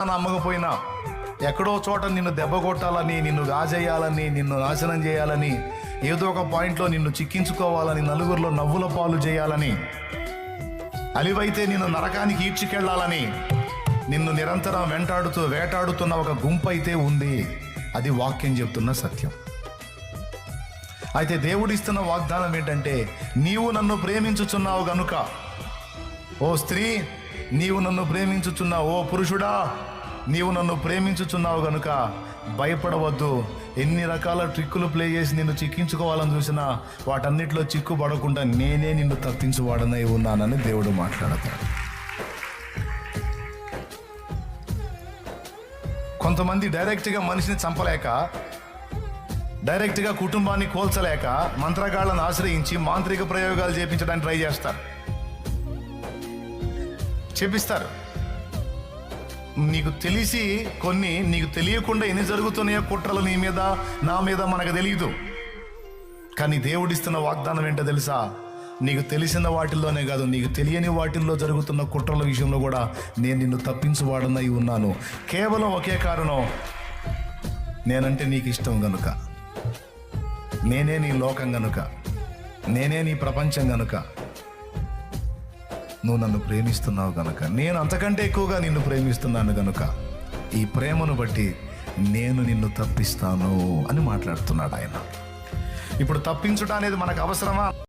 నమ్మకపోయినా ఎక్కడో చోట నిన్ను దెబ్బ కొట్టాలని, నిన్ను గాజేయాలని, నిన్ను నాశనం చేయాలని, ఏదో ఒక పాయింట్లో నిన్ను చిక్కించుకోవాలని, నలుగురిలో నవ్వుల పాలు చేయాలని, అలివైతే నిన్ను నరకానికి ఈడ్చికెళ్లాలని నిన్ను నిరంతరం వేటాడుతున్న ఒక గుంపు అయితే ఉంది. అది వాక్యం చెప్తున్న సత్యం. అయితే దేవుడిస్తున్న వాగ్దానం ఏంటంటే, నీవు నన్ను ప్రేమించుచున్నావు గనుక, ఓ స్త్రీ నీవు నన్ను ప్రేమించుచున్నావు, ఓ పురుషుడా నీవు నన్ను ప్రేమించుచున్నావు గనుక భయపడవద్దు. ఎన్ని రకాల ట్రిక్కులు ప్లే చేసి నిన్ను చిక్కించుకోవాలని చూసినా వాటన్నిటిలో చిక్కుపడకుండా నేనే నిన్ను తప్పించువాడనై ఉన్నానని దేవుడు మాట్లాడతాడు. కొంతమంది డైరెక్ట్గా మనిషిని చంపలేక, డైరెక్ట్గా కుటుంబాన్ని కోల్చలేక మంత్రగాళ్లను ఆశ్రయించి మాంత్రిక ప్రయోగాలు చేపించడానికి ట్రై చేస్తారు, చేపిస్తారు. నీకు తెలిసి కొన్ని, నీకు తెలియకుండా ఎన్ని జరుగుతున్నాయో కుట్రలు నీ మీద నా మీద మనకు తెలియదు. కానీ దేవుడిస్తున్న వాగ్దానం ఏంటో తెలుసా? నీకు తెలిసిన వాటిల్లోనే కాదు, నీకు తెలియని వాటిల్లో జరుగుతున్న కుట్రల విషయంలో కూడా నేను నిన్ను తప్పించువాడనై ఉన్నాను. కేవలం ఒకే కారణం, నేనంటే నీకు ఇష్టం గనుక, నేనే నీ లోకం గనుక, నేనే నీ ప్రపంచం గనుక, నువ్వు నన్ను ప్రేమిస్తున్నావు గనుక, నేను అంతకంటే ఎక్కువగా నిన్ను ప్రేమిస్తున్నాను గనుక ఈ ప్రేమను బట్టి నేను నిన్ను తప్పిస్తాను అని మాట్లాడుతున్నాడు ఆయన. ఇప్పుడు తప్పించుట అనేది మనకు అవసరమా?